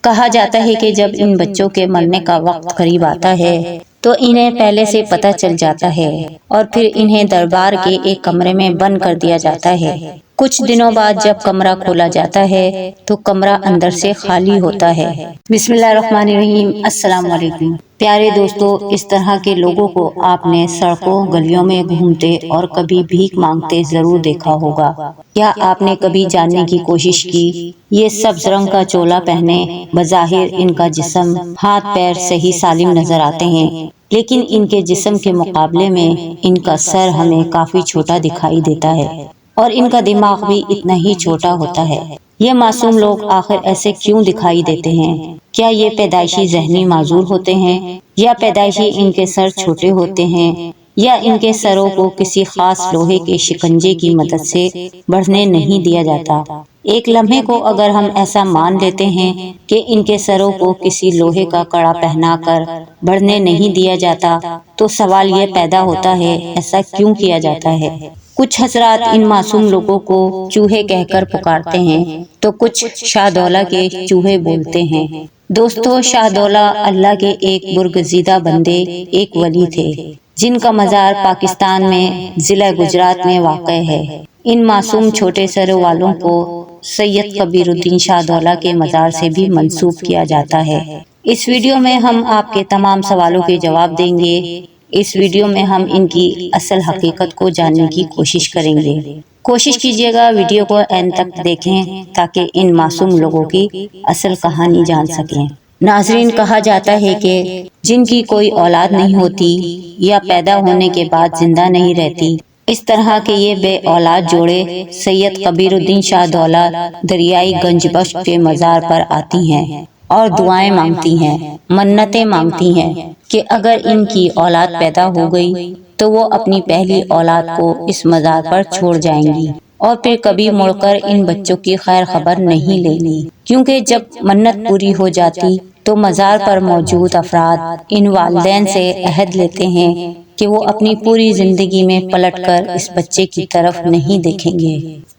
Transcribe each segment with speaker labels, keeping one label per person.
Speaker 1: کہا جاتا ہے کہ جب ان بچوں کے مرنے کا وقت قریب آتا ہے تو انہیں پہلے سے پتہ چل جاتا ہے اور پھر انہیں دربار کے ایک کمرے میں بند کر دیا جاتا ہے۔ کچھ دنوں بعد جب کمرہ کھولا جاتا ہے تو کمرہ اندر سے خالی ہوتا ہے۔ بسم اللہ الرحمن الرحیم۔ السلام علیکم پیارے دوستو، اس طرح کے لوگوں کو آپ نے سڑکوں گلیوں میں گھومتے اور کبھی بھیک مانگتے ضرور دیکھا ہوگا۔ کیا آپ نے کبھی جاننے کی کوشش کی یہ سبز رنگ کا چولا پہنے بظاہر ان کا جسم ہاتھ پیر صحیح سالم نظر آتے ہیں، لیکن ان کے جسم کے مقابلے میں ان کا سر ہمیں کافی چھوٹا دکھائی دیتا ہے اور ان کا دماغ بھی اتنا ہی چھوٹا ہوتا ہے۔ یہ معصوم لوگ آخر ایسے کیوں دکھائی دیتے ہیں؟ کیا یہ پیدائشی ذہنی معذور ہوتے ہیں یا پیدائشی ان کے سر چھوٹے ہوتے ہیں یا ان کے سروں کو کسی خاص لوہے کے شکنجے کی مدد سے بڑھنے نہیں دیا جاتا؟ ایک لمحے کو اگر ہم ایسا مان لیتے ہیں کہ ان کے سروں کو کسی لوہے کا کڑا پہنا کر بڑھنے نہیں دیا جاتا تو سوال یہ پیدا ہوتا ہے ایسا کیوں کیا جاتا ہے؟ کچھ حضرات ان معصوم لوگوں کو چوہے کہہ کر پکارتے ہیں تو کچھ شاہ دولہ کے چوہے بولتے ہیں۔ دوستو، شاہ دولہ اللہ کے ایک برگزیدہ بندے، ایک ولی تھے جن کا مزار پاکستان میں ضلع گجرات میں واقع ہے۔ ان معصوم چھوٹے سروں والوں کو سید کبیر الدین شاہ دولہ کے مزار سے بھی منسوب کیا جاتا ہے۔ اس ویڈیو میں ہم آپ کے تمام سوالوں کے جواب دیں گے۔ اس ویڈیو میں ہم ان کی اصل حقیقت کو جاننے کی کوشش کریں گے۔ کوشش کیجیے گا ویڈیو کو اینڈ تک دیکھیں تاکہ ان معصوم لوگوں کی اصل کہانی جان سکیں۔ ناظرین، کہا جاتا ہے کہ جن کی کوئی اولاد نہیں ہوتی یا پیدا ہونے کے بعد زندہ نہیں رہتی، اس طرح کے یہ بے اولاد جوڑے سید کبیر الدین شاہ دولہ دریائی گنج بخش کے مزار پر آتی ہیں اور دعائیں مانگتی ہیں، منتیں مانگتی ہیں کہ اگر ان کی اولاد پیدا ہو گئی تو وہ اپنی پہلی اولاد کو اس مزار پر چھوڑ جائیں گی اور پھر کبھی مڑ کر ان بچوں کی خیر خبر نہیں لیں گی، کیونکہ جب منت پوری ہو جاتی تو مزار پر موجود افراد ان والدین سے عہد لیتے ہیں کہ وہ اپنی پوری زندگی میں پلٹ کر اس بچے کی طرف نہیں دیکھیں گے۔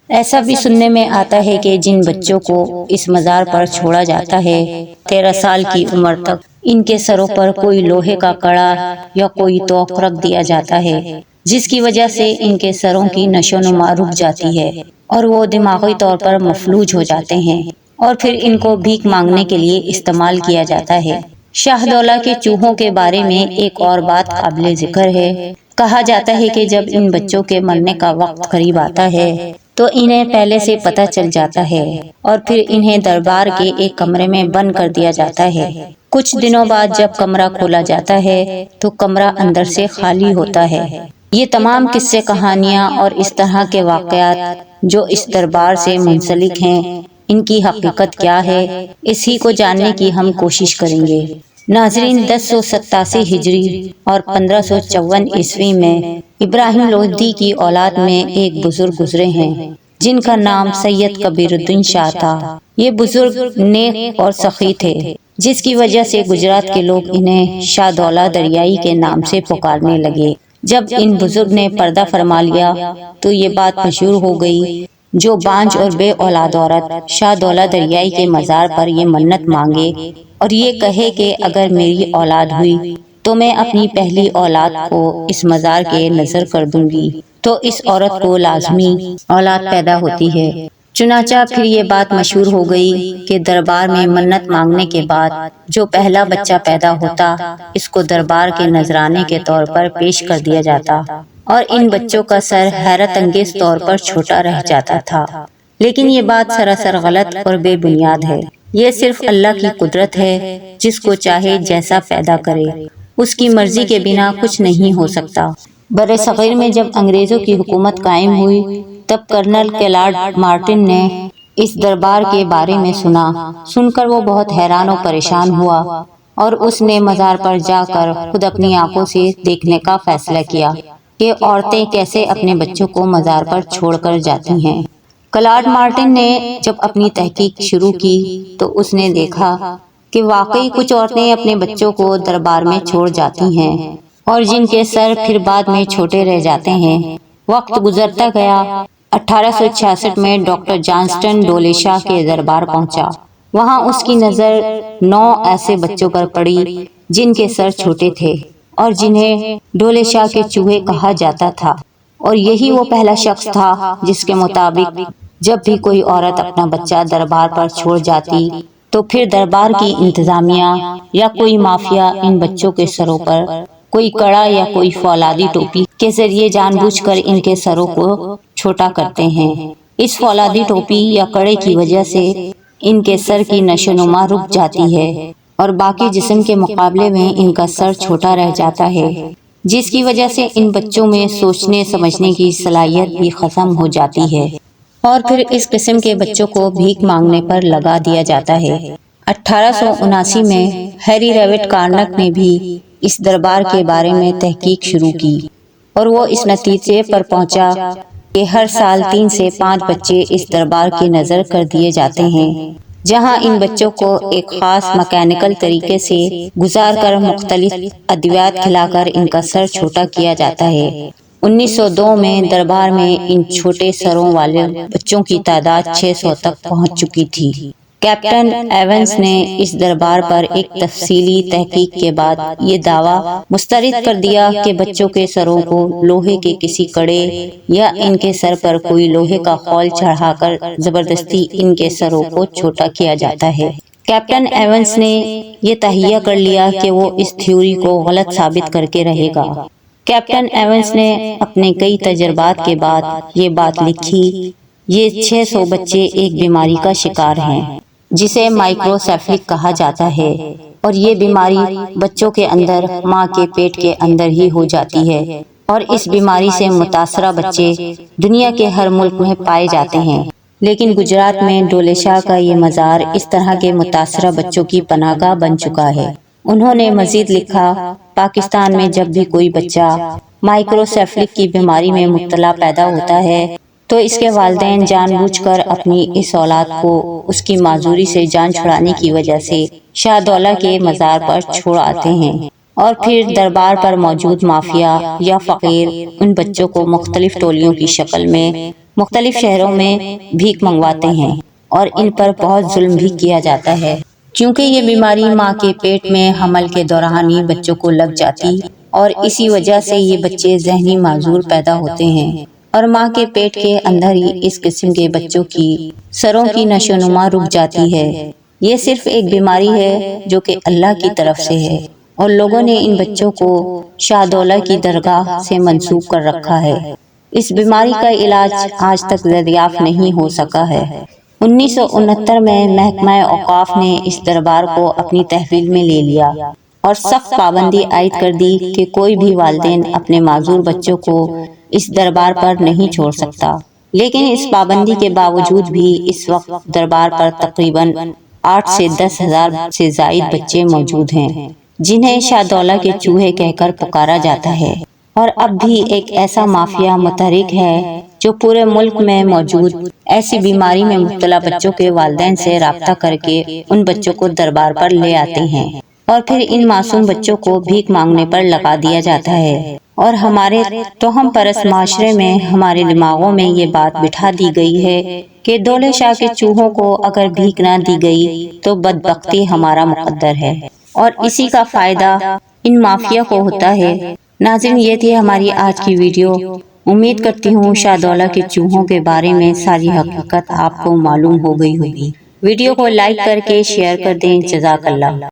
Speaker 1: ایسا بھی سننے میں آتا ہے کہ جن بچوں کو اس مزار پر چھوڑا جاتا ہے 13 سال کی عمر تک ان کے سروں پر کوئی لوہے کا کڑا یا کوئی توق رکھ دیا جاتا ہے، جس کی وجہ سے ان کے سروں کی نشو و نما رک جاتی ہے اور وہ دماغی طور پر مفلوج ہو جاتے ہیں اور پھر ان کو بھیک مانگنے کے لیے استعمال کیا جاتا ہے۔ شاہ دولہ کے چوہوں کے بارے میں ایک اور بات قابل ذکر ہے۔ کہا جاتا ہے کہ جب ان بچوں کے مرنے کا وقت قریب آتا ہے تو انہیں پہلے سے پتہ چل جاتا ہے اور پھر انہیں دربار کے ایک کمرے میں بند کر دیا جاتا ہے۔ کچھ دنوں بعد جب کمرہ کھولا جاتا ہے تو کمرہ اندر سے خالی ہوتا ہے۔ یہ تمام قصے کہانیاں اور اس طرح کے واقعات جو اس دربار سے منسلک ہیں، ان کی حقیقت کیا ہے، اسی کو جاننے کی ہم کوشش کریں گے۔ ناظرین، 1087 ہجری اور 1554 عیسوی میں ابراہیم لودھی کی اولاد میں ایک بزرگ گزرے ہیں جن کا نام سید کبیر الدین شاہ تھا۔ یہ بزرگ نیک اور سخی تھے، جس کی وجہ سے گجرات کے لوگ انہیں شاہ دولہ دریائی کے نام سے پکارنے لگے۔ جب ان بزرگ نے پردہ فرما لیا تو یہ بات مشہور ہو گئی، جو بانجھ اور بے اولاد عورت شاہ دولہ دریائی کے مزار پر یہ منت مانگے اور یہ کہے کہ اگر میری اولاد ہوئی تو میں اپنی پہلی اولاد کو اس مزار کے نذر کر دوں گی، تو اس عورت کو لازمی اولاد پیدا ہوتی ہے۔ چنانچہ پھر یہ بات مشہور ہو گئی کہ دربار میں منت مانگنے کے بعد جو پہلا بچہ پیدا ہوتا اس کو دربار کے نذرانے کے طور پر پیش کر دیا جاتا اور ان بچوں کا سر حیرت انگیز طور پر چھوٹا رہ جاتا تھا۔ لیکن یہ بات سراسر غلط اور بے بنیاد ہے۔ یہ صرف اللہ کی قدرت ہے، جس کو چاہے جیسا پیدا کرے، اس کی مرضی کے بنا کچھ نہیں ہو سکتا۔ برصغیر میں جب انگریزوں کی حکومت قائم ہوئی تب کرنل کلاڈ مارٹن نے اس دربار کے بارے میں سن کر وہ بہت حیران و پریشان ہوا اور اس نے مزار پر جا کر خود اپنی آنکھوں سے دیکھنے کا فیصلہ کیا کہ عورتیں کیسے اپنے بچوں کو مزار پر چھوڑ کر جاتی ہیں۔ کلاڈ مارٹن نے جب اپنی تحقیق شروع کی تو اس نے دیکھا کہ واقعی کچھ عورتیں اپنے بچوں کو دربار میں چھوڑ جاتی ہیں اور جن کے سر پھر بعد میں چھوٹے رہ جاتے ہیں۔ وقت گزرتا گیا۔ 1866 میں ڈاکٹر جانسٹن ڈولے شاہ کے دربار پہنچا۔ وہاں اس کی نظر 9 ایسے بچوں پر پڑی جن کے سر چھوٹے تھے اور جنہیں ڈولے شاہ کے چوہے کہا جاتا تھا، اور یہی وہ پہلا شخص تھا جس کے مطابق جب بھی کوئی عورت اپنا بچہ دربار پر چھوڑ جاتی تو پھر دربار کی انتظامیہ یا کوئی مافیا ان بچوں کے سروں پر کوئی کڑا یا کوئی فولادی ٹوپی کے ذریعے جان بوجھ کر ان کے سروں کو چھوٹا کرتے ہیں۔ اس فولادی ٹوپی یا کڑے کی وجہ سے ان کے سر کی نشو و نما رک جاتی ہے اور باقی جسم کے مقابلے میں ان کا سر چھوٹا رہ جاتا ہے، جس کی وجہ سے ان بچوں میں سوچنے سمجھنے کی صلاحیت بھی ختم ہو جاتی ہے، اور پھر اس قسم کے بچوں کو بھیک مانگنے پر لگا دیا جاتا ہے۔ 1879 میں ہیری ریوٹ کارنک نے بھی اس دربار کے بارے میں تحقیق شروع کی اور وہ اس نتیجے پر پہنچا کہ ہر سال 3 سے 5 بچے اس دربار کی نظر کر دیے جاتے ہیں، جہاں ان بچوں کو ایک خاص مکینیکل طریقے سے گزار کر مختلف ادویات کھلا کر ان کا سر چھوٹا کیا جاتا ہے۔ 1902 میں دربار میں ان چھوٹے سروں والے بچوں کی تعداد 600 تک پہنچ چکی تھی۔ کیپٹن ایونز نے اس دربار پر ایک تفصیلی تحقیق کے بعد یہ دعویٰ مسترد کر دیا کہ بچوں کے سروں کو لوہے کے کسی کڑے یا ان کے سر پر کوئی لوہے کا خول چڑھا کر زبردستی ان کے سروں کو چھوٹا کیا جاتا ہے۔ کیپٹن ایونز نے یہ تہیہ کر لیا کہ وہ اس تھیوری کو غلط ثابت کر کے رہے گا۔ کیپٹن ایونز نے اپنے کئی تجربات کے بعد یہ بات لکھی، یہ 600 بچے ایک بیماری کا شکار ہیں جسے مائکروسیفلک کہا جاتا ہے، اور یہ بیماری بچوں کے اندر ماں کے پیٹ کے اندر ہی ہو جاتی ہے، اور اس بیماری سے متاثرہ بچے دنیا کے ہر ملک میں پائے جاتے ہیں، لیکن گجرات میں ڈولے شاہ کا یہ مزار اس طرح کے متاثرہ بچوں کی پناہ گاہ بن چکا ہے۔ انہوں نے مزید لکھا، پاکستان میں جب بھی کوئی بچہ مائکروسیفلک کی بیماری میں مبتلا پیدا ہوتا ہے تو اس کے والدین جان بوجھ کر اپنی اس اولاد کو اس کی معذوری سے جان چھڑانے کی وجہ سے شاہ دولہ کے مزار پر چھوڑ آتے ہیں، اور پھر دربار پر موجود مافیا یا فقیر ان بچوں کو مختلف ٹولیوں کی شکل میں مختلف شہروں میں بھیک منگواتے ہیں، اور ان پر بہت ظلم بھی کیا جاتا ہے، کیونکہ یہ بیماری ماں کے پیٹ میں حمل کے دوران ہی بچوں کو لگ جاتی، اور اسی وجہ سے یہ بچے ذہنی معذور پیدا ہوتے ہیں، اور ماں کے پیٹ کے اندر ہی اس قسم کے بچوں کی سروں کی نشو و نما رک جاتی ہے۔ یہ صرف ایک بیماری ہے جو کہ اللہ کی طرف سے ہے، اور لوگوں نے ان بچوں کو شاہ دولہ کی درگاہ سے منسوب کر رکھا ہے۔ اس بیماری کا علاج آج تک دریافت نہیں ہو سکا ہے۔ 1969 میں محکمہ اوقاف نے اس دربار کو اپنی تحویل میں لے لیا اور سخت پابندی عائد کر دی کہ کوئی بھی والدین اپنے معذور بچوں کو اس دربار پر نہیں چھوڑ سکتا، لیکن اس پابندی کے باوجود بھی اس وقت دربار پر تقریباً 8 سے 10 ہزار سے زائد بچے موجود ہیں، جنہیں شاہ دولہ کے چوہے کہہ کر پکارا جاتا ہے، اور اب بھی ایک ایسا مافیا متحرک ہے جو پورے ملک میں موجود ایسی بیماری میں مبتلا بچوں کے والدین سے رابطہ کر کے ان بچوں کو دربار پر لے آتے ہیں، اور پھر ان معصوم بچوں کو بھیک مانگنے پر لگا دیا جاتا ہے، اور ہمارے توہم پرست معاشرے میں ہمارے دماغوں میں یہ بات بٹھا دی گئی ہے کہ دولے شاہ کے چوہوں کو اگر بھیک نہ دی گئی تو بدبختی ہمارا مقدر ہے، اور اسی کا فائدہ ان مافیا کو ہوتا ہے۔ ناظرین، یہ تھی ہماری آج کی ویڈیو۔ امید کرتی ہوں شاہ دولہ کے چوہوں کے بارے میں ساری حقیقت آپ کو معلوم ہو گئی ہوگی۔ ویڈیو کو لائک کر کے شیئر کر دیں۔ جزاک اللہ۔